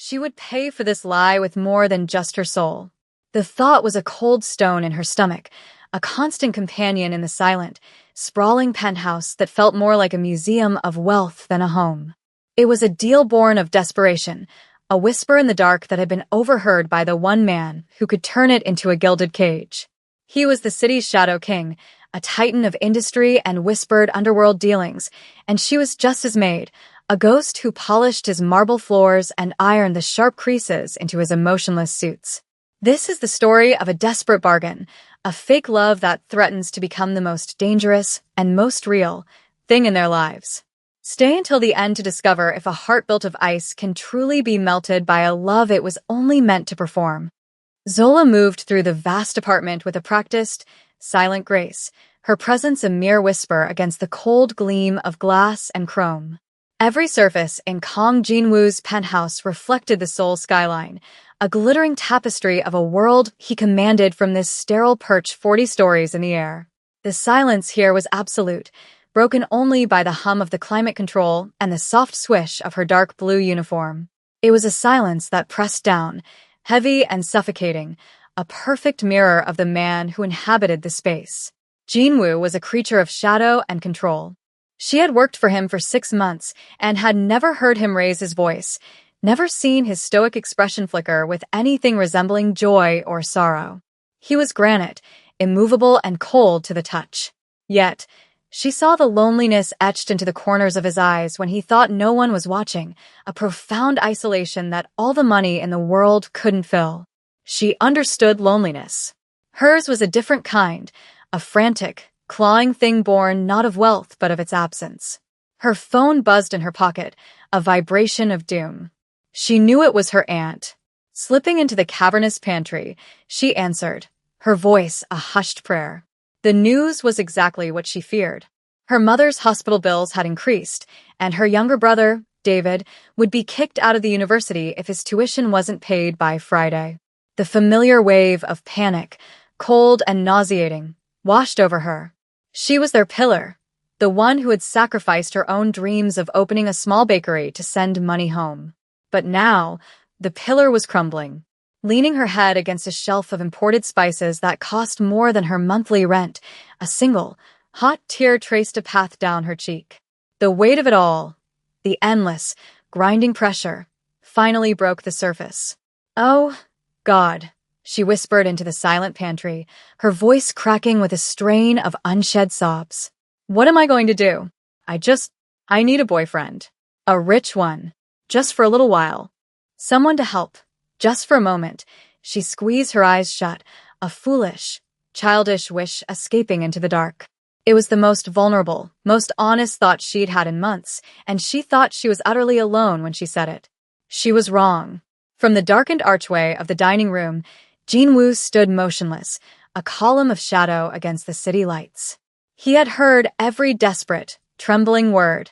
She would pay for this lie with more than just her soul. The thought was a cold stone in her stomach, a constant companion in the silent, sprawling penthouse that felt more like a museum of wealth than a home. It was a deal born of desperation, a whisper in the dark that had been overheard by the one man who could turn it into a gilded cage. He was the city's shadow king, a titan of industry and whispered underworld dealings, and she was just his maid, a ghost who polished his marble floors and ironed the sharp creases into his emotionless suits. This is the story of a desperate bargain, a fake love that threatens to become the most dangerous and most real thing in their lives. Stay until the end to discover if a heart built of ice can truly be melted by a love it was only meant to perform. Zola moved through the vast apartment with a practiced, silent grace, her presence a mere whisper against the cold gleam of glass and chrome. Every surface in Kong Jinwoo's penthouse reflected the Seoul skyline, a glittering tapestry of a world he commanded from this sterile perch 40 stories in the air. The silence here was absolute, broken only by the hum of the climate control and the soft swish of her dark blue uniform. It was a silence that pressed down, heavy and suffocating, a perfect mirror of the man who inhabited the space. Jinwoo was a creature of shadow and control. She had worked for him for 6 months and had never heard him raise his voice, never seen his stoic expression flicker with anything resembling joy or sorrow. He was granite, immovable and cold to the touch. Yet, she saw the loneliness etched into the corners of his eyes when he thought no one was watching, a profound isolation that all the money in the world couldn't fill. She understood loneliness. Hers was a different kind, a frantic, clawing thing born not of wealth but of its absence. Her phone buzzed in her pocket, a vibration of doom. She knew it was her aunt. Slipping into the cavernous pantry, she answered, her voice a hushed prayer. The news was exactly what she feared. Her mother's hospital bills had increased, and her younger brother, David, would be kicked out of the university if his tuition wasn't paid by Friday. The familiar wave of panic, cold and nauseating, washed over her. She was their pillar, the one who had sacrificed her own dreams of opening a small bakery to send money home. But now, the pillar was crumbling. Leaning her head against a shelf of imported spices that cost more than her monthly rent, a single, hot tear traced a path down her cheek. The weight of it all, the endless, grinding pressure, finally broke the surface. "Oh, God," she whispered into the silent pantry, her voice cracking with a strain of unshed sobs. "What am I going to do? I need a boyfriend. A rich one. Just for a little while. Someone to help. Just for a moment." She squeezed her eyes shut, a foolish, childish wish escaping into the dark. It was the most vulnerable, most honest thought she'd had in months, and she thought she was utterly alone when she said it. She was wrong. From the darkened archway of the dining room, Jinwoo stood motionless, a column of shadow against the city lights. He had heard every desperate, trembling word.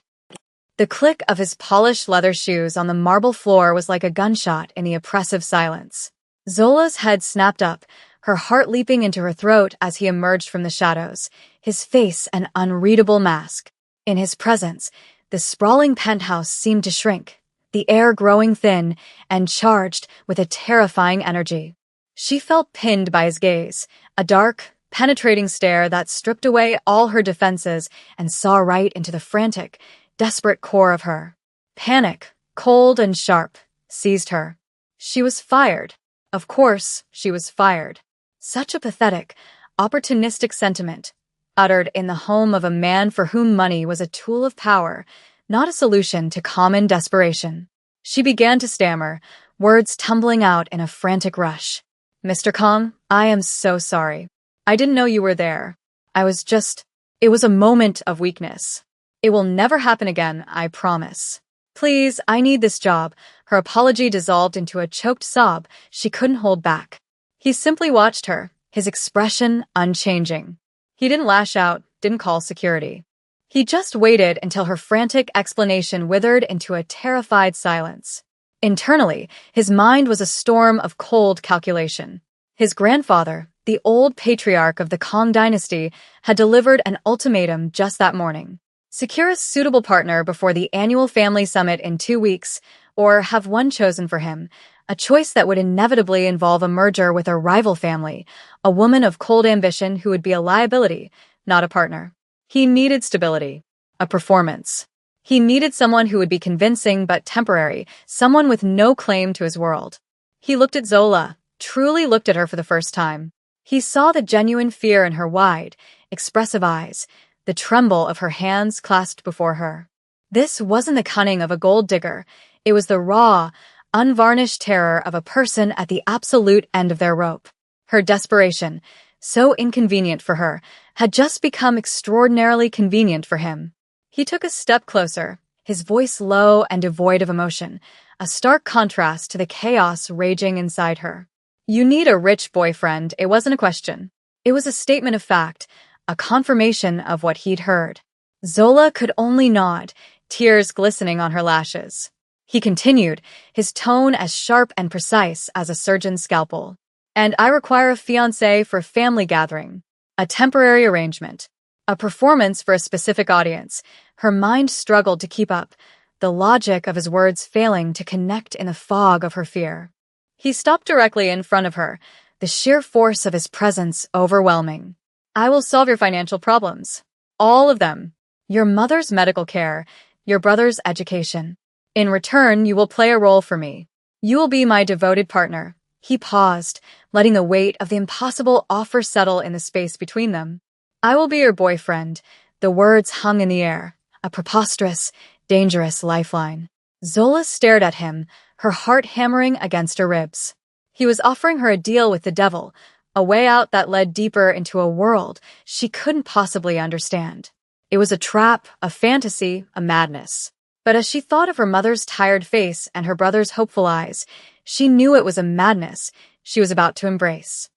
The click of his polished leather shoes on the marble floor was like a gunshot in the oppressive silence. Zola's head snapped up, her heart leaping into her throat as he emerged from the shadows, his face an unreadable mask. In his presence, the sprawling penthouse seemed to shrink, the air growing thin and charged with a terrifying energy. She felt pinned by his gaze, a dark, penetrating stare that stripped away all her defenses and saw right into the frantic, desperate core of her. Panic, cold and sharp, seized her. She was fired. Of course, she was fired. Such a pathetic, opportunistic sentiment, uttered in the home of a man for whom money was a tool of power, not a solution to common desperation. She began to stammer, words tumbling out in a frantic rush. "Mr. Kong, I am so sorry. I didn't know you were there. It was a moment of weakness. It will never happen again, I promise. Please, I need this job." Her apology dissolved into a choked sob she couldn't hold back. He simply watched her, his expression unchanging. He didn't lash out, didn't call security. He just waited until her frantic explanation withered into a terrified silence. Internally, his mind was a storm of cold calculation. His grandfather, the old patriarch of the Kong dynasty, had delivered an ultimatum just that morning. Secure a suitable partner before the annual family summit in 2 weeks, or have one chosen for him, a choice that would inevitably involve a merger with a rival family, a woman of cold ambition who would be a liability, not a partner. He needed stability, a performance. He needed someone who would be convincing but temporary, someone with no claim to his world. He looked at Zola, truly looked at her for the first time. He saw the genuine fear in her wide, expressive eyes, the tremble of her hands clasped before her. This wasn't the cunning of a gold digger, it was the raw, unvarnished terror of a person at the absolute end of their rope. Her desperation, so inconvenient for her, had just become extraordinarily convenient for him. He took a step closer, his voice low and devoid of emotion, a stark contrast to the chaos raging inside her. You need a rich boyfriend, it wasn't a question. It was a statement of fact, a confirmation of what he'd heard. Zola could only nod, tears glistening on her lashes. He continued, his tone as sharp and precise as a surgeon's scalpel. And I require a fiancé for a family gathering, a temporary arrangement, a performance for a specific audience. Her mind struggled to keep up, the logic of his words failing to connect in the fog of her fear. He stopped directly in front of her, the sheer force of his presence overwhelming. I will solve your financial problems. All of them. Your mother's medical care, your brother's education. In return, you will play a role for me. You will be my devoted partner. He paused, letting the weight of the impossible offer settle in the space between them. I will be your boyfriend. The words hung in the air, a preposterous, dangerous lifeline. Zola stared at him, her heart hammering against her ribs. He was offering her a deal with the devil, a way out that led deeper into a world she couldn't possibly understand. It was a trap, a fantasy, a madness. But as she thought of her mother's tired face and her brother's hopeful eyes, she knew it was a madness she was about to embrace.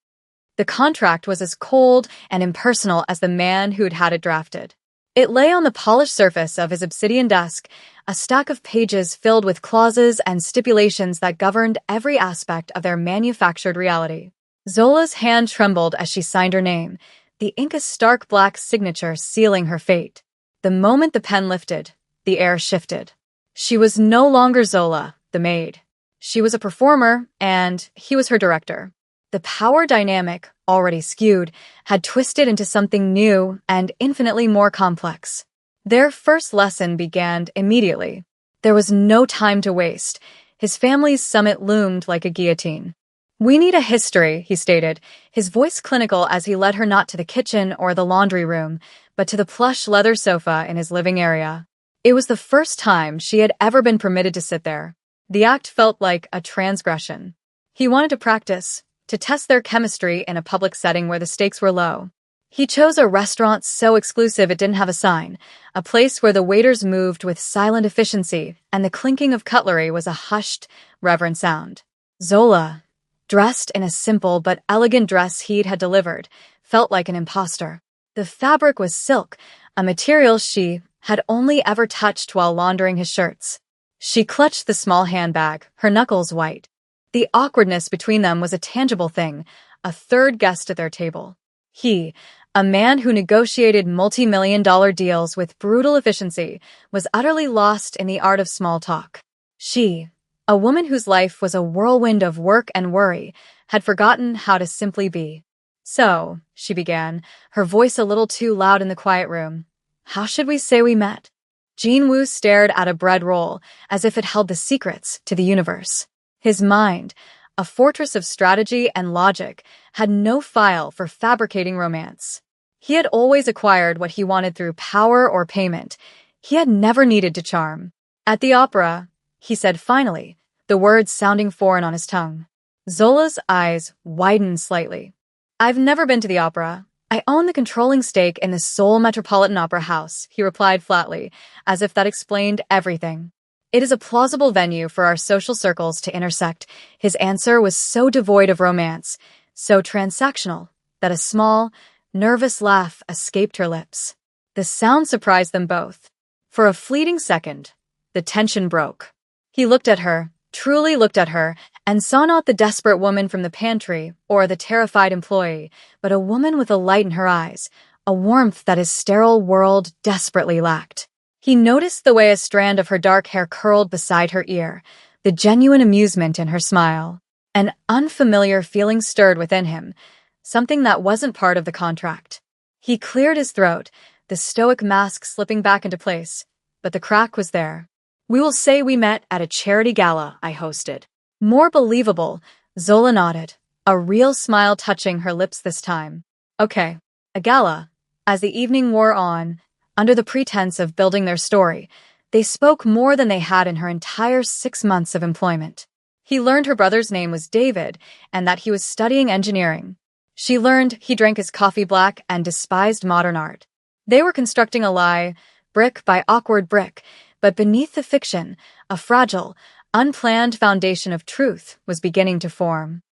The contract was as cold and impersonal as the man who'd had it drafted. It lay on the polished surface of his obsidian desk, a stack of pages filled with clauses and stipulations that governed every aspect of their manufactured reality. Zola's hand trembled as she signed her name, the ink a stark black signature sealing her fate. The moment the pen lifted, the air shifted. She was no longer Zola, the maid. She was a performer, and he was her director. The power dynamic, already skewed, had twisted into something new and infinitely more complex. Their first lesson began immediately. There was no time to waste. His family's summit loomed like a guillotine. We need a history, he stated, his voice clinical as he led her not to the kitchen or the laundry room, but to the plush leather sofa in his living area. It was the first time she had ever been permitted to sit there. The act felt like a transgression. He wanted to practice, to test their chemistry in a public setting where the stakes were low. He chose a restaurant so exclusive it didn't have a sign, a place where the waiters moved with silent efficiency and the clinking of cutlery was a hushed, reverent sound. Zola, dressed in a simple but elegant dress he had delivered, felt like an imposter. The fabric was silk, a material she had only ever touched while laundering his shirts. She clutched the small handbag, her knuckles white. The awkwardness between them was a tangible thing, a third guest at their table. He, a man who negotiated multi-million-dollar deals with brutal efficiency, was utterly lost in the art of small talk. She, a woman whose life was a whirlwind of work and worry, had forgotten how to simply be. So, she began, her voice a little too loud in the quiet room. How should we say we met? Jean Wu stared at a bread roll, as if it held the secrets to the universe. His mind, a fortress of strategy and logic, had no file for fabricating romance. He had always acquired what he wanted through power or payment. He had never needed to charm. At the opera, he said finally, the words sounding foreign on his tongue. Zola's eyes widened slightly. I've never been to the opera. I own the controlling stake in the Seoul Metropolitan Opera House, he replied flatly, as if that explained everything. It is a plausible venue for our social circles to intersect. His answer was so devoid of romance, so transactional, that a small, nervous laugh escaped her lips. The sound surprised them both. For a fleeting second, the tension broke. He looked at her, truly looked at her, and saw not the desperate woman from the pantry or the terrified employee, but a woman with a light in her eyes, a warmth that his sterile world desperately lacked. He noticed the way a strand of her dark hair curled beside her ear, the genuine amusement in her smile. An unfamiliar feeling stirred within him, something that wasn't part of the contract. He cleared his throat, the stoic mask slipping back into place, but the crack was there. "We will say we met at a charity gala I hosted." More believable, Zola nodded, a real smile touching her lips this time. "Okay, a gala." As the evening wore on, under the pretense of building their story, they spoke more than they had in her entire 6 months of employment. He learned her brother's name was David and that he was studying engineering. She learned he drank his coffee black and despised modern art. They were constructing a lie, brick by awkward brick, but beneath the fiction, a fragile, unplanned foundation of truth was beginning to form.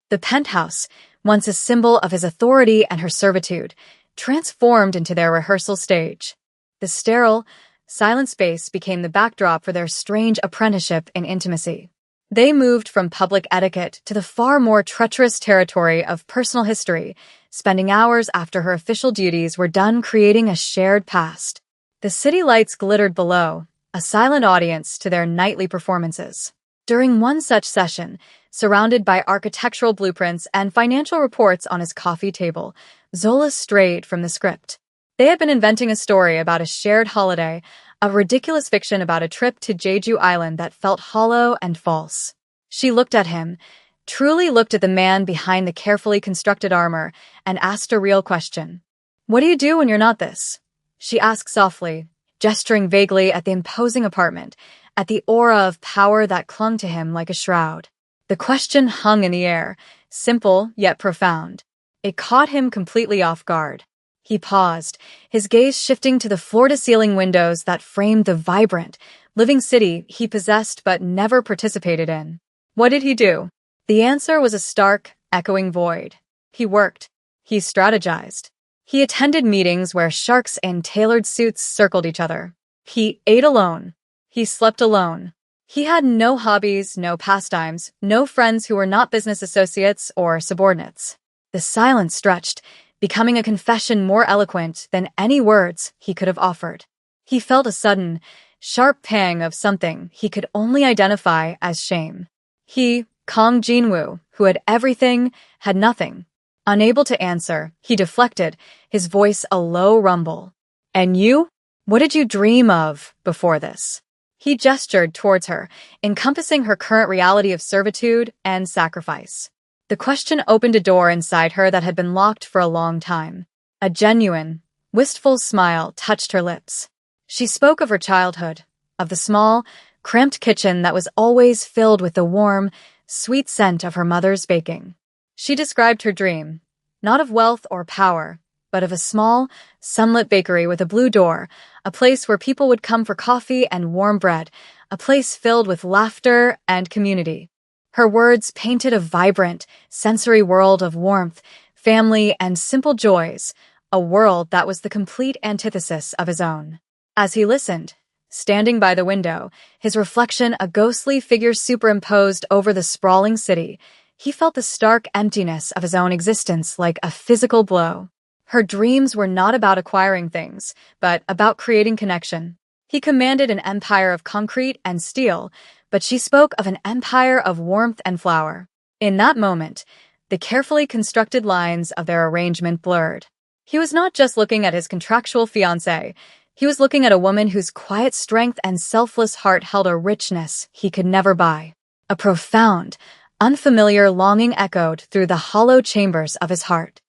The penthouse, once a symbol of his authority and her servitude, transformed into their rehearsal stage. The sterile, silent space became the backdrop for their strange apprenticeship in intimacy. They moved from public etiquette to the far more treacherous territory of personal history, spending hours after her official duties were done creating a shared past. The city lights glittered below, a silent audience to their nightly performances. During one such session, surrounded by architectural blueprints and financial reports on his coffee table, Zola strayed from the script. They had been inventing a story about a shared holiday, a ridiculous fiction about a trip to Jeju Island that felt hollow and false. She looked at him, truly looked at the man behind the carefully constructed armor, and asked a real question. "What do you do when you're not this?" She asked softly, gesturing vaguely at the imposing apartment, at the aura of power that clung to him like a shroud. The question hung in the air, simple yet profound. It caught him completely off guard. He paused, his gaze shifting to the floor-to-ceiling windows that framed the vibrant, living city he possessed but never participated in. What did he do? The answer was a stark, echoing void. He worked. He strategized. He attended meetings where sharks in tailored suits circled each other. He ate alone. He slept alone. He had no hobbies, no pastimes, no friends who were not business associates or subordinates. The silence stretched, becoming a confession more eloquent than any words he could have offered. He felt a sudden, sharp pang of something he could only identify as shame. He, Kong Jinwoo, who had everything, had nothing. Unable to answer, he deflected, his voice a low rumble. "And you? What did you dream of before this?" He gestured towards her, encompassing her current reality of servitude and sacrifice. The question opened a door inside her that had been locked for a long time. A genuine, wistful smile touched her lips. She spoke of her childhood, of the small, cramped kitchen that was always filled with the warm, sweet scent of her mother's baking. She described her dream, not of wealth or power, but of a small, sunlit bakery with a blue door, a place where people would come for coffee and warm bread, a place filled with laughter and community. Her words painted a vibrant, sensory world of warmth, family, and simple joys, a world that was the complete antithesis of his own. As he listened, standing by the window, his reflection a ghostly figure superimposed over the sprawling city, he felt the stark emptiness of his own existence like a physical blow. Her dreams were not about acquiring things, but about creating connection. He commanded an empire of concrete and steel, but she spoke of an empire of warmth and flower. In that moment, the carefully constructed lines of their arrangement blurred. He was not just looking at his contractual fiancée, he was looking at a woman whose quiet strength and selfless heart held a richness he could never buy. A profound, unfamiliar longing echoed through the hollow chambers of his heart.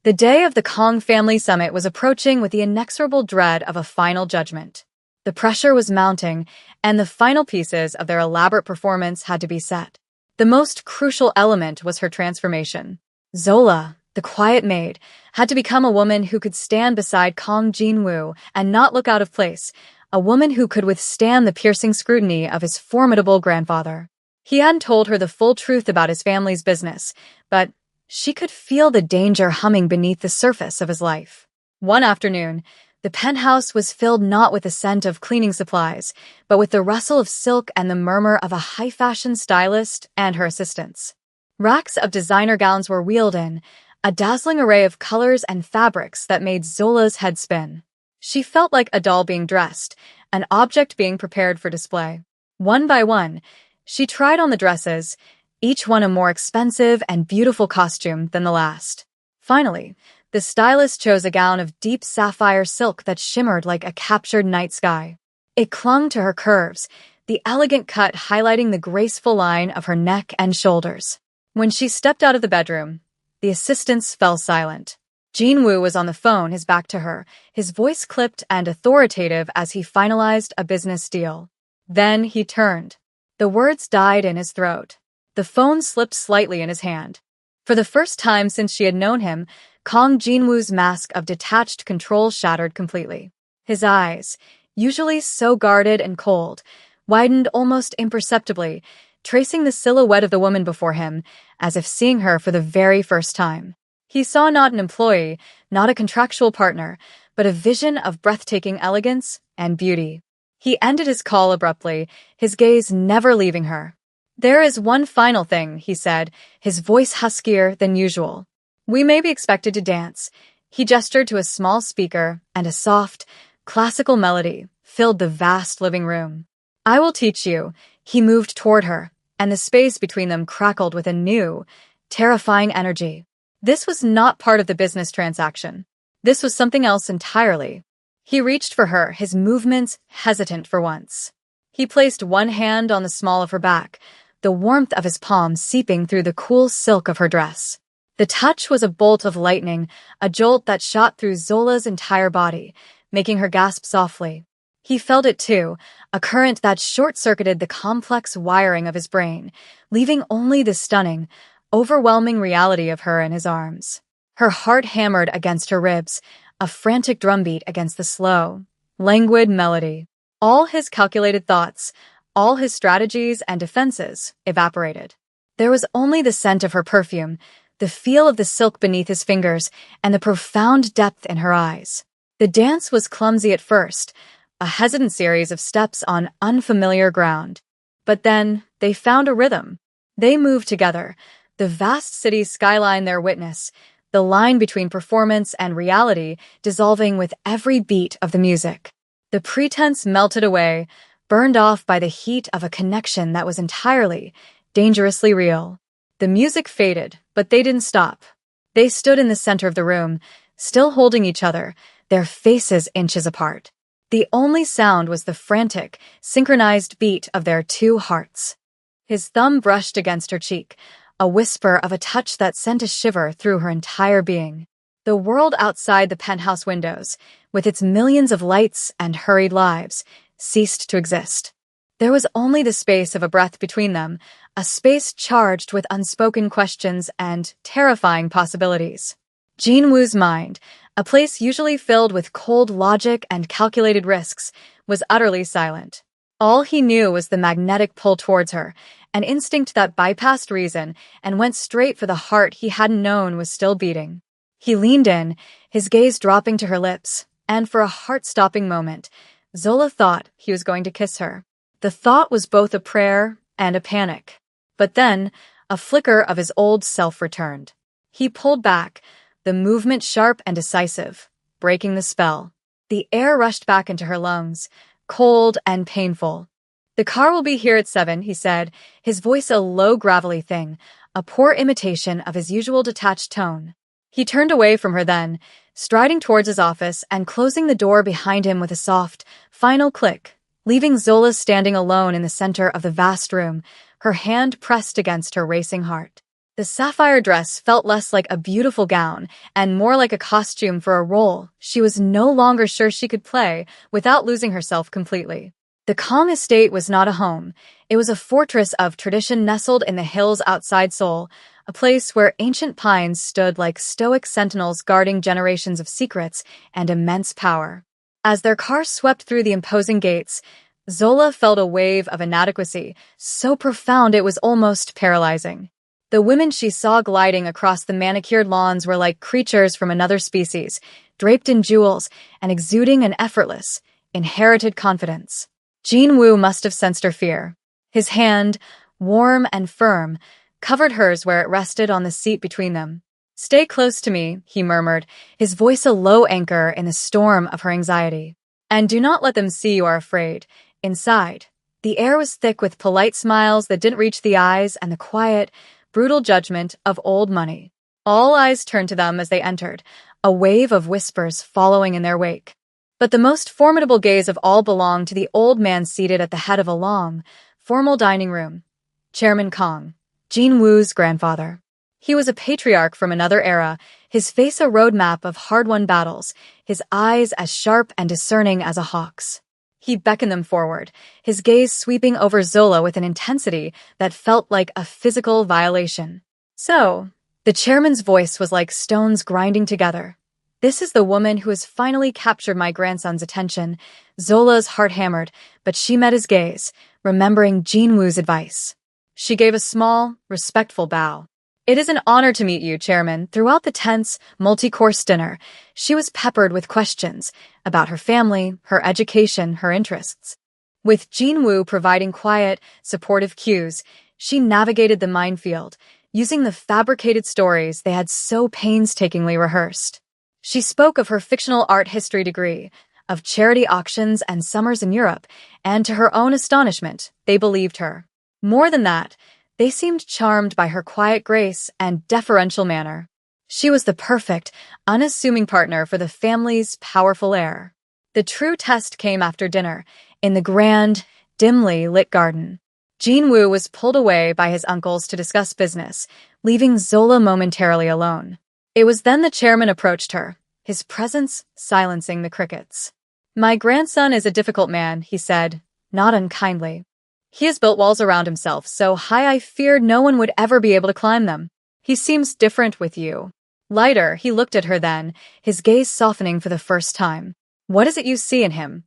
The day of the Kong family summit was approaching with the inexorable dread of a final judgment. The pressure was mounting, and the final pieces of their elaborate performance had to be set. The most crucial element was her transformation. Zola, the quiet maid, had to become a woman who could stand beside Kong Jinwoo and not look out of place, a woman who could withstand the piercing scrutiny of his formidable grandfather. He hadn't told her the full truth about his family's business, but she could feel the danger humming beneath the surface of his life. One afternoon, the penthouse was filled not with the scent of cleaning supplies, but with the rustle of silk and the murmur of a high-fashion stylist and her assistants. Racks of designer gowns were wheeled in, a dazzling array of colors and fabrics that made Zola's head spin. She felt like a doll being dressed, an object being prepared for display. One by one, she tried on the dresses, each one a more expensive and beautiful costume than the last. Finally, the stylist chose a gown of deep sapphire silk that shimmered like a captured night sky. It clung to her curves, the elegant cut highlighting the graceful line of her neck and shoulders. When she stepped out of the bedroom, the assistants fell silent. Jinwoo was on the phone, his back to her, his voice clipped and authoritative as he finalized a business deal. Then he turned. The words died in his throat. The phone slipped slightly in his hand. For the first time since she had known him, Kang Jinwoo's mask of detached control shattered completely. His eyes, usually so guarded and cold, widened almost imperceptibly, tracing the silhouette of the woman before him, as if seeing her for the very first time. He saw not an employee, not a contractual partner, but a vision of breathtaking elegance and beauty. He ended his call abruptly, his gaze never leaving her. "There is one final thing," he said, his voice huskier than usual. "We may be expected to dance." He gestured to a small speaker, and a soft, classical melody filled the vast living room. "I will teach you." He moved toward her, and the space between them crackled with a new, terrifying energy. This was not part of the business transaction. This was something else entirely. He reached for her, his movements hesitant for once. He placed one hand on the small of her back, the warmth of his palm seeping through the cool silk of her dress. The touch was a bolt of lightning, a jolt that shot through Zola's entire body, making her gasp softly. He felt it too, a current that short-circuited the complex wiring of his brain, leaving only the stunning, overwhelming reality of her in his arms. Her heart hammered against her ribs, a frantic drumbeat against the slow, languid melody. All his calculated thoughts, all his strategies and defenses, evaporated. There was only the scent of her perfume, the feel of the silk beneath his fingers, and the profound depth in her eyes. The dance was clumsy at first, a hesitant series of steps on unfamiliar ground. But then, they found a rhythm. They moved together, the vast city's skyline their witness, the line between performance and reality dissolving with every beat of the music. The pretense melted away, burned off by the heat of a connection that was entirely, dangerously real. The music faded, but they didn't stop. They stood in the center of the room, still holding each other, their faces inches apart. The only sound was the frantic, synchronized beat of their two hearts. His thumb brushed against her cheek, a whisper of a touch that sent a shiver through her entire being. The world outside the penthouse windows, with its millions of lights and hurried lives, ceased to exist. There was only the space of a breath between them, a space charged with unspoken questions and terrifying possibilities. Jinwoo's mind, a place usually filled with cold logic and calculated risks, was utterly silent. All he knew was the magnetic pull towards her, an instinct that bypassed reason and went straight for the heart he hadn't known was still beating. He leaned in, his gaze dropping to her lips, and for a heart-stopping moment, Zola thought he was going to kiss her. The thought was both a prayer and a panic. But then, a flicker of his old self returned. He pulled back, the movement sharp and decisive, breaking the spell. The air rushed back into her lungs, cold and painful. "The car will be here at 7, he said, his voice a low, gravelly thing, a poor imitation of his usual detached tone. He turned away from her then, striding towards his office and closing the door behind him with a soft, final click, leaving Zola standing alone in the center of the vast room, her hand pressed against her racing heart. The sapphire dress felt less like a beautiful gown and more like a costume for a role she was no longer sure she could play without losing herself completely. The Kang estate was not a home. It was a fortress of tradition nestled in the hills outside Seoul, a place where ancient pines stood like stoic sentinels guarding generations of secrets and immense power. As their car swept through the imposing gates, Zola felt a wave of inadequacy, so profound it was almost paralyzing. The women she saw gliding across the manicured lawns were like creatures from another species, draped in jewels and exuding an effortless, inherited confidence. Jinwoo must have sensed her fear. His hand, warm and firm, covered hers where it rested on the seat between them. "Stay close to me," he murmured, his voice a low anchor in the storm of her anxiety. And do not let them see you are afraid. Inside, the air was thick with polite smiles that didn't reach the eyes and the quiet, brutal judgment of old money. All eyes turned to them as they entered, a wave of whispers following in their wake. But the most formidable gaze of all belonged to the old man seated at the head of a long, formal dining room. Chairman Kong, Jin Woo's grandfather. He was a patriarch from another era, his face a roadmap of hard-won battles, his eyes as sharp and discerning as a hawk's. He beckoned them forward, his gaze sweeping over Zola with an intensity that felt like a physical violation. So, the chairman's voice was like stones grinding together. This is the woman who has finally captured my grandson's attention. Zola's heart hammered, but she met his gaze, remembering Jin Woo's advice. She gave a small, respectful bow. It is an honor to meet you, Chairman. Throughout the tense, multi-course dinner, she was peppered with questions about her family, her education, her interests. With Jin Woo providing quiet, supportive cues, she navigated the minefield, using the fabricated stories they had so painstakingly rehearsed. She spoke of her fictional art history degree, of charity auctions and summers in Europe, and to her own astonishment, they believed her. More than that, they seemed charmed by her quiet grace and deferential manner. She was the perfect, unassuming partner for the family's powerful heir. The true test came after dinner, in the grand, dimly lit garden. Jin Woo was pulled away by his uncles to discuss business, leaving Zola momentarily alone. It was then the chairman approached her, his presence silencing the crickets. My grandson is a difficult man, he said, not unkindly. He has built walls around himself so high I feared no one would ever be able to climb them. He seems different with you. Lighter, he looked at her then, his gaze softening for the first time. What is it you see in him?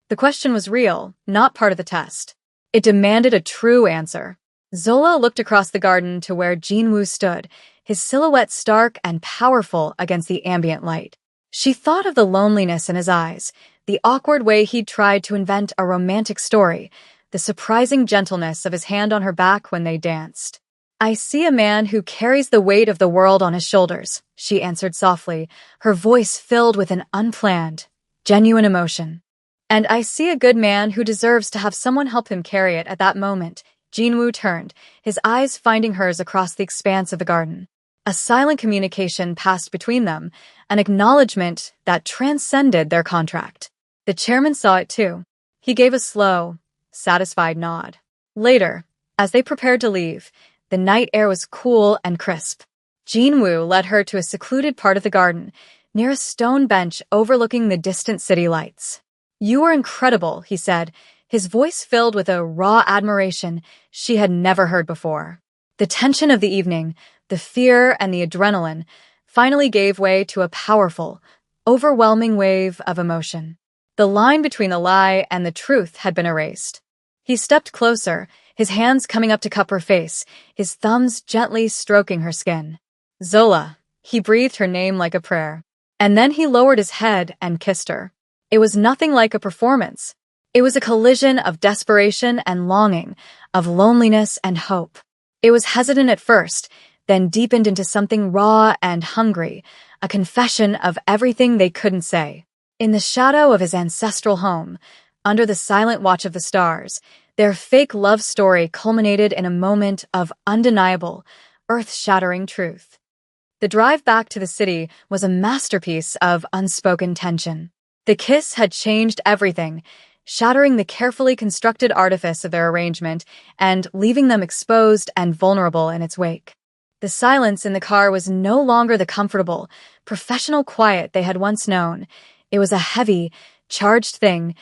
The question was real, not part of the test. It demanded a true answer. Zola looked across the garden to where Jin Woo stood, his silhouette stark and powerful against the ambient light. She thought of the loneliness in his eyes, the awkward way he'd tried to invent a romantic story, the surprising gentleness of his hand on her back when they danced. I see a man who carries the weight of the world on his shoulders, she answered softly, her voice filled with an unplanned, genuine emotion. And I see a good man who deserves to have someone help him carry it at that moment. Jin Woo turned, his eyes finding hers across the expanse of the garden. A silent communication passed between them, an acknowledgement that transcended their contract. The chairman saw it too. He gave a slow, satisfied nod. Later, as they prepared to leave, the night air was cool and crisp. Jin Woo led her to a secluded part of the garden, near a stone bench overlooking the distant city lights. You are incredible, he said, his voice filled with a raw admiration she had never heard before. The tension of the evening, the fear and the adrenaline, finally gave way to a powerful, overwhelming wave of emotion. The line between the lie and the truth had been erased. He stepped closer, his hands coming up to cup her face, his thumbs gently stroking her skin. Zola, he breathed her name like a prayer. And then he lowered his head and kissed her. It was nothing like a performance. It was a collision of desperation and longing, of loneliness and hope. It was hesitant at first, then deepened into something raw and hungry, a confession of everything they couldn't say. In the shadow of his ancestral home, under the silent watch of the stars, their fake love story culminated in a moment of undeniable, earth-shattering truth. The drive back to the city was a masterpiece of unspoken tension. The kiss had changed everything, shattering the carefully constructed artifice of their arrangement and leaving them exposed and vulnerable in its wake. The silence in the car was no longer the comfortable, professional quiet they had once known. It was a heavy, charged thing,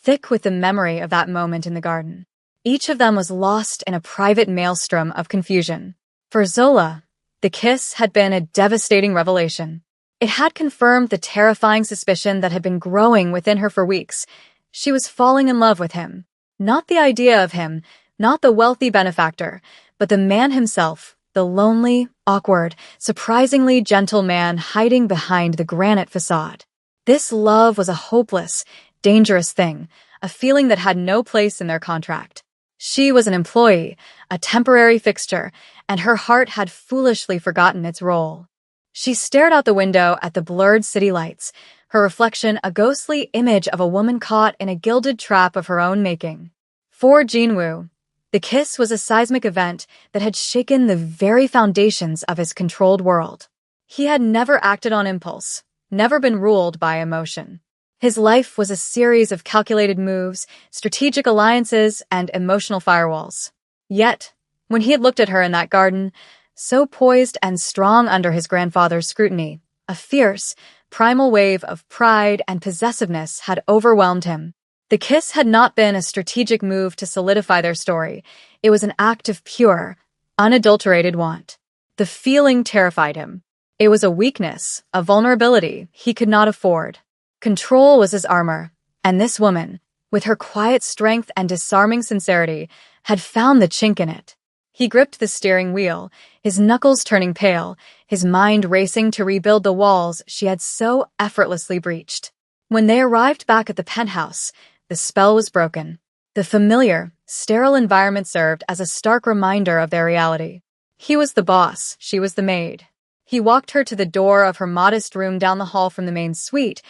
thick with the memory of that moment in the garden. Each of them was lost in a private maelstrom of confusion. For Zola, the kiss had been a devastating revelation. It had confirmed the terrifying suspicion that had been growing within her for weeks. She was falling in love with him. Not the idea of him, not the wealthy benefactor, but the man himself, the lonely, awkward, surprisingly gentle man hiding behind the granite facade. This love was a hopeless, dangerous thing, a feeling that had no place in their contract. She was an employee, a temporary fixture, and her heart had foolishly forgotten its role. She stared out the window at the blurred city lights, her reflection a ghostly image of a woman caught in a gilded trap of her own making. For Jinwoo, the kiss was a seismic event that had shaken the very foundations of his controlled world. He had never acted on impulse, never been ruled by emotion. His life was a series of calculated moves, strategic alliances, and emotional firewalls. Yet, when he had looked at her in that garden, so poised and strong under his grandfather's scrutiny, a fierce, primal wave of pride and possessiveness had overwhelmed him. The kiss had not been a strategic move to solidify their story. It was an act of pure, unadulterated want. The feeling terrified him. It was a weakness, a vulnerability he could not afford. Control was his armor, and this woman, with her quiet strength and disarming sincerity, had found the chink in it. He gripped the steering wheel, his knuckles turning pale, his mind racing to rebuild the walls she had so effortlessly breached. When they arrived back at the penthouse, the spell was broken. The familiar, sterile environment served as a stark reminder of their reality. He was the boss, she was the maid. He walked her to the door of her modest room down the hall from the main suite,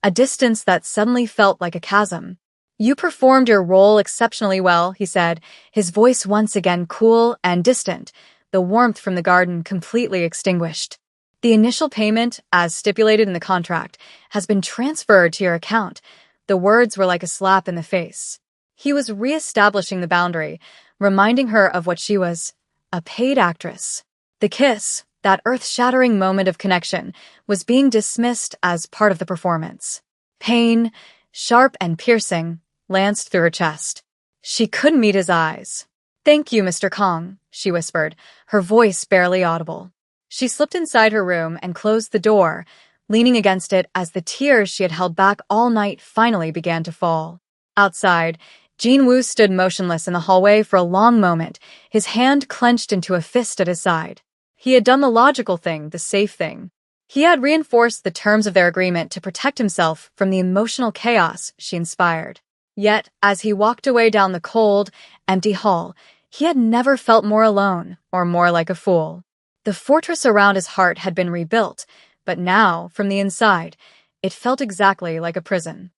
a distance that suddenly felt like a chasm. "You performed your role exceptionally well," he said, his voice once again cool and distant, the warmth from the garden completely extinguished. "The initial payment, as stipulated in the contract, has been transferred to your account." The words were like a slap in the face. He was re-establishing the boundary, reminding her of what she was, a paid actress. The kiss, that earth-shattering moment of connection, was being dismissed as part of the performance. Pain, sharp and piercing, lanced through her chest. She couldn't meet his eyes. "Thank you, Mr. Kong," she whispered, her voice barely audible. She slipped inside her room and closed the door, leaning against it as the tears she had held back all night finally began to fall. Outside, Jinwoo stood motionless in the hallway for a long moment, his hand clenched into a fist at his side. He had done the logical thing, the safe thing. He had reinforced the terms of their agreement to protect himself from the emotional chaos she inspired. Yet, as he walked away down the cold, empty hall, he had never felt more alone or more like a fool. The fortress around his heart had been rebuilt, but now, from the inside, it felt exactly like a prison.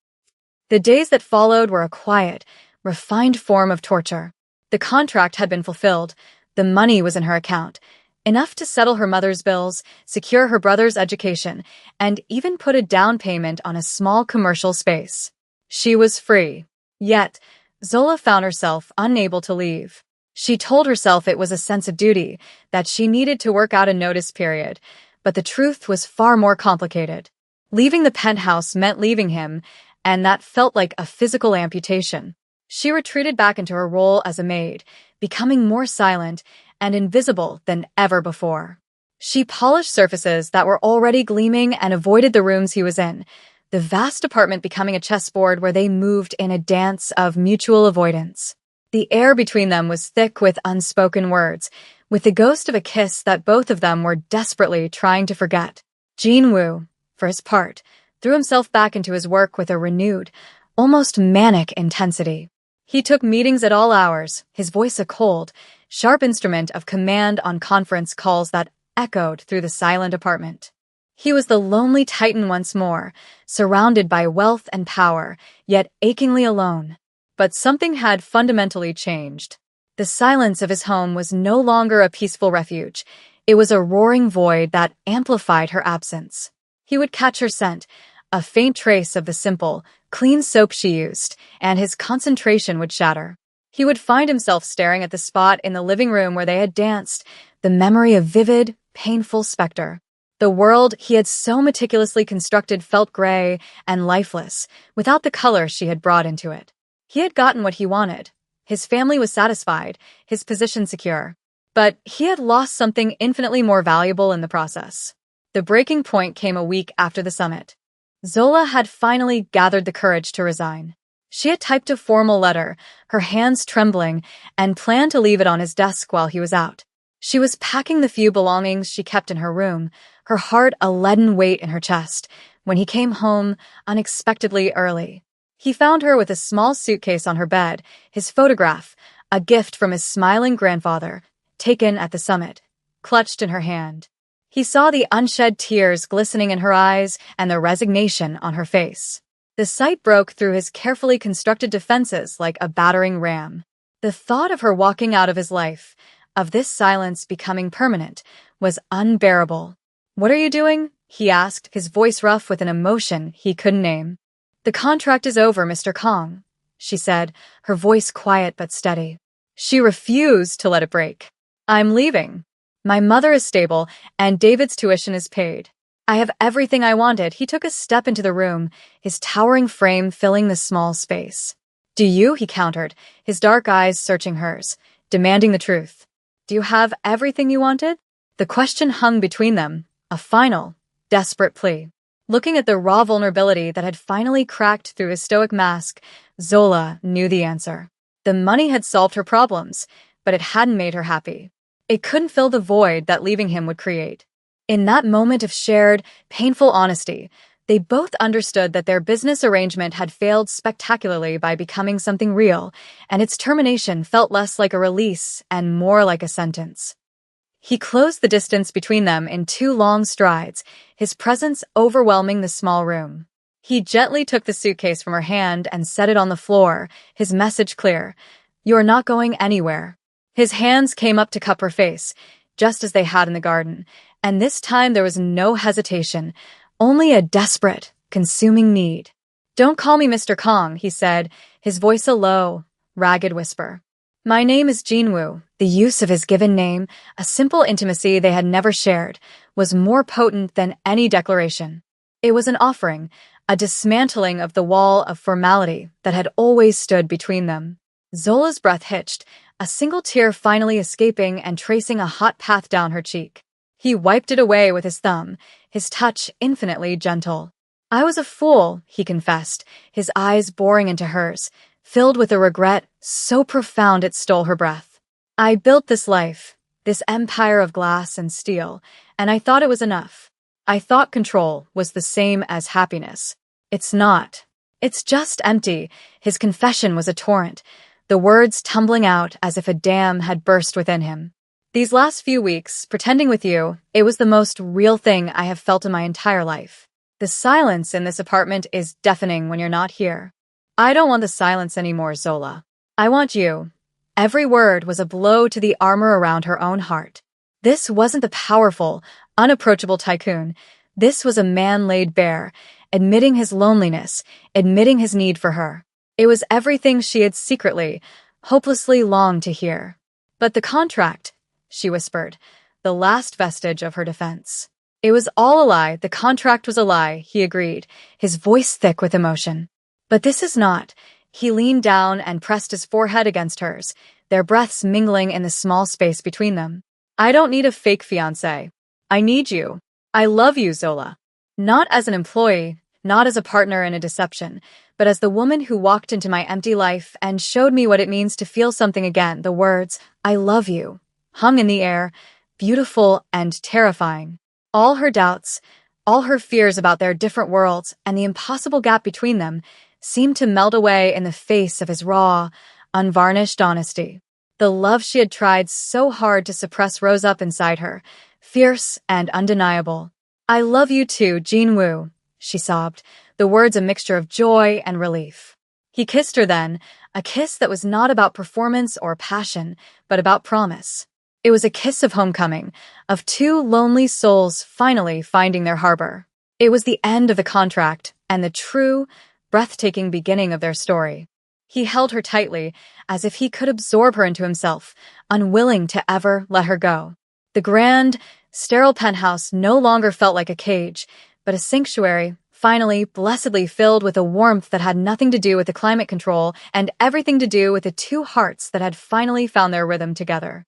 The days that followed were a quiet, refined form of torture. The contract had been fulfilled, the money was in her account, enough to settle her mother's bills, secure her brother's education, and even put a down payment on a small commercial space. She was free. Yet, Zola found herself unable to leave. She told herself it was a sense of duty, that she needed to work out a notice period, but the truth was far more complicated. Leaving the penthouse meant leaving him, and that felt like a physical amputation. She retreated back into her role as a maid, becoming more silent and invisible than ever before. She polished surfaces that were already gleaming and avoided the rooms he was in, the vast apartment becoming a chessboard where they moved in a dance of mutual avoidance. The air between them was thick with unspoken words, with the ghost of a kiss that both of them were desperately trying to forget. Jinwoo, for his part, threw himself back into his work with a renewed, almost manic intensity. He took meetings at all hours, his voice a cold, sharp instrument of command on conference calls that echoed through the silent apartment. He was the lonely titan once more, surrounded by wealth and power, yet achingly alone. But something had fundamentally changed. The silence of his home was no longer a peaceful refuge. It was a roaring void that amplified her absence. He would catch her scent, a faint trace of the simple, clean soap she used, and his concentration would shatter. He would find himself staring at the spot in the living room where they had danced, the memory of vivid, painful specter. The world he had so meticulously constructed felt gray and lifeless, without the color she had brought into it. He had gotten what he wanted. His family was satisfied, his position secure. But he had lost something infinitely more valuable in the process. The breaking point came a week after the summit. Zola had finally gathered the courage to resign. She had typed a formal letter, her hands trembling, and planned to leave it on his desk while he was out. She was packing the few belongings she kept in her room, her heart a leaden weight in her chest, when he came home unexpectedly early. He found her with a small suitcase on her bed, his photograph, a gift from his smiling grandfather, taken at the summit, clutched in her hand. He saw the unshed tears glistening in her eyes and the resignation on her face. The sight broke through his carefully constructed defenses like a battering ram. The thought of her walking out of his life, of this silence becoming permanent, was unbearable. "What are you doing?" he asked, his voice rough with an emotion he couldn't name. "The contract is over, Mr. Kong," she said, her voice quiet but steady. She refused to let it break. "I'm leaving. My mother is stable, and David's tuition is paid. I have everything I wanted." He took a step into the room, his towering frame filling the small space. "Do you?" he countered, his dark eyes searching hers, demanding the truth. "Do you have everything you wanted?" The question hung between them, a final, desperate plea. Looking at the raw vulnerability that had finally cracked through his stoic mask, Zola knew the answer. The money had solved her problems, but it hadn't made her happy. It couldn't fill the void that leaving him would create. In that moment of shared, painful honesty, they both understood that their business arrangement had failed spectacularly by becoming something real, and its termination felt less like a release and more like a sentence. He closed the distance between them in 2 long strides, his presence overwhelming the small room. He gently took the suitcase from her hand and set it on the floor, his message clear. "You are not going anywhere." His hands came up to cup her face, just as they had in the garden, and this time there was no hesitation, only a desperate, consuming need. "Don't call me Mr. Kong," he said, his voice a low, ragged whisper. "My name is Jinwoo." The use of his given name, a simple intimacy they had never shared, was more potent than any declaration. It was an offering, a dismantling of the wall of formality that had always stood between them. Zola's breath hitched, a single tear finally escaping and tracing a hot path down her cheek. He wiped it away with his thumb, his touch infinitely gentle. "I was a fool," he confessed, his eyes boring into hers, filled with a regret so profound it stole her breath. "I built this life, this empire of glass and steel, and I thought it was enough. I thought control was the same as happiness. It's not. It's just empty." His confession was a torrent, the words tumbling out as if a dam had burst within him. "These last few weeks, pretending with you, it was the most real thing I have felt in my entire life. The silence in this apartment is deafening when you're not here. I don't want the silence anymore, Zola. I want you." Every word was a blow to the armor around her own heart. This wasn't the powerful, unapproachable tycoon. This was a man laid bare, admitting his loneliness, admitting his need for her. It was everything she had secretly, hopelessly longed to hear. "But the contract," she whispered, the last vestige of her defense. "It was all a lie. The contract was a lie," he agreed, his voice thick with emotion. "But this is not." He leaned down and pressed his forehead against hers, their breaths mingling in the small space between them. "I don't need a fake fiancé. I need you. I love you, Zola. Not as an employee, not as a partner in a deception, but as the woman who walked into my empty life and showed me what it means to feel something again." The words, "I love you," hung in the air, beautiful and terrifying. All her doubts, all her fears about their different worlds and the impossible gap between them seemed to melt away in the face of his raw, unvarnished honesty. The love she had tried so hard to suppress rose up inside her, fierce and undeniable. "I love you too, Jinwoo," she sobbed, the words a mixture of joy and relief. He kissed her then, a kiss that was not about performance or passion, but about promise. It was a kiss of homecoming, of 2 lonely souls finally finding their harbor. It was the end of the contract and the true, breathtaking beginning of their story. He held her tightly, as if he could absorb her into himself, unwilling to ever let her go. The grand, sterile penthouse no longer felt like a cage, but a sanctuary, finally, blessedly filled with a warmth that had nothing to do with the climate control and everything to do with the 2 hearts that had finally found their rhythm together.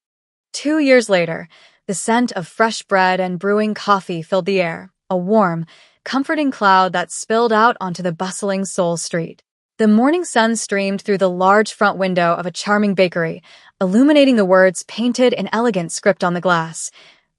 2 years later, the scent of fresh bread and brewing coffee filled the air, a warm, comforting cloud that spilled out onto the bustling Seoul street. The morning sun streamed through the large front window of a charming bakery, illuminating the words painted in elegant script on the glass.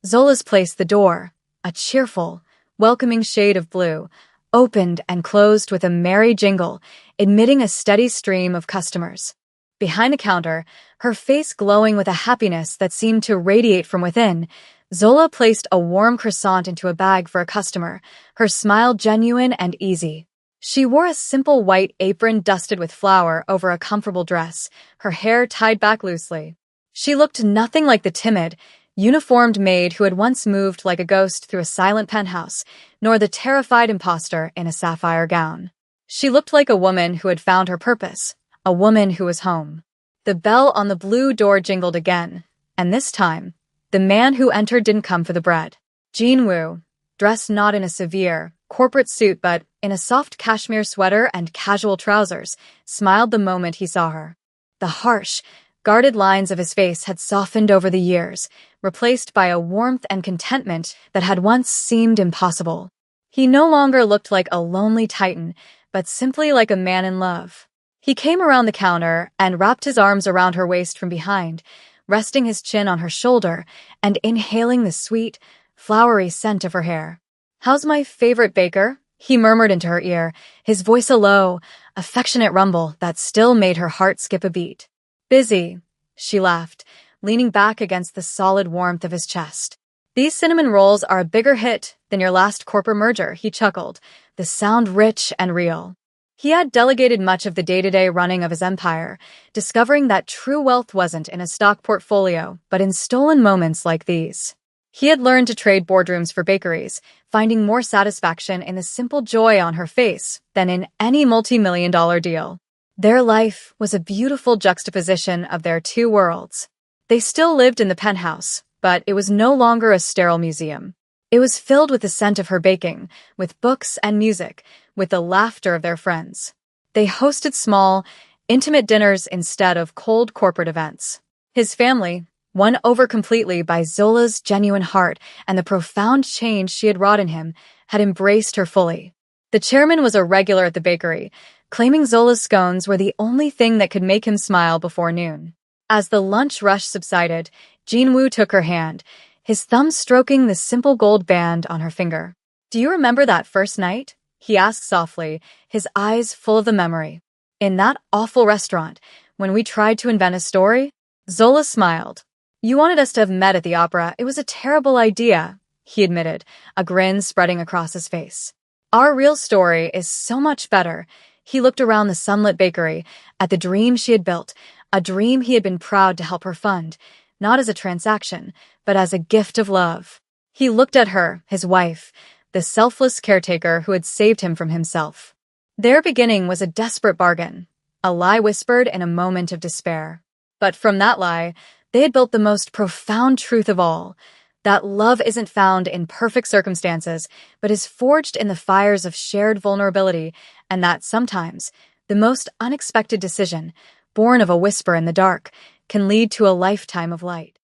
Zola's Place. The door, a cheerful, welcoming shade of blue, opened and closed with a merry jingle, admitting a steady stream of customers. Behind the counter, her face glowing with a happiness that seemed to radiate from within, Zola placed a warm croissant into a bag for a customer, her smile genuine and easy. She wore a simple white apron dusted with flour over a comfortable dress, her hair tied back loosely. She looked nothing like the timid, uniformed maid who had once moved like a ghost through a silent penthouse, nor the terrified impostor in a sapphire gown. She looked like a woman who had found her purpose, a woman who was home. The bell on the blue door jingled again, and this time, the man who entered didn't come for the bread. Jean Wu, dressed not in a severe, corporate suit but in a soft cashmere sweater and casual trousers, smiled the moment he saw her. The harsh, guarded lines of his face had softened over the years, replaced by a warmth and contentment that had once seemed impossible. He no longer looked like a lonely titan, but simply like a man in love. He came around the counter and wrapped his arms around her waist from behind, resting his chin on her shoulder and inhaling the sweet, flowery scent of her hair. "How's my favorite baker?" he murmured into her ear, his voice a low, affectionate rumble that still made her heart skip a beat. "Busy," she laughed, leaning back against the solid warmth of his chest. "These cinnamon rolls are a bigger hit than your last corporate merger," he chuckled, the sound rich and real. He had delegated much of the day-to-day running of his empire, discovering that true wealth wasn't in a stock portfolio, but in stolen moments like these. He had learned to trade boardrooms for bakeries, finding more satisfaction in the simple joy on her face than in any multi-million-dollar deal. Their life was a beautiful juxtaposition of their two worlds. They still lived in the penthouse, but it was no longer a sterile museum. It was filled with the scent of her baking, with books and music, with the laughter of their friends. They hosted small, intimate dinners instead of cold corporate events. His family, won over completely by Zola's genuine heart and the profound change she had wrought in him, had embraced her fully. The chairman was a regular at the bakery, claiming Zola's scones were the only thing that could make him smile before noon. As the lunch rush subsided, Jean Wu took her hand, his thumb stroking the simple gold band on her finger. "Do you remember that first night?" he asked softly, his eyes full of the memory. "In that awful restaurant, when we tried to invent a story?" Zola smiled. "You wanted us to have met at the opera. It was a terrible idea," he admitted, a grin spreading across his face. "Our real story is so much better." He looked around the sunlit bakery, at the dream she had built, a dream he had been proud to help her fund, not as a transaction, but as a gift of love. He looked at her, his wife, the selfless caretaker who had saved him from himself. Their beginning was a desperate bargain, a lie whispered in a moment of despair. But from that lie, they had built the most profound truth of all, that love isn't found in perfect circumstances, but is forged in the fires of shared vulnerability, and that sometimes, the most unexpected decision, born of a whisper in the dark, can lead to a lifetime of light.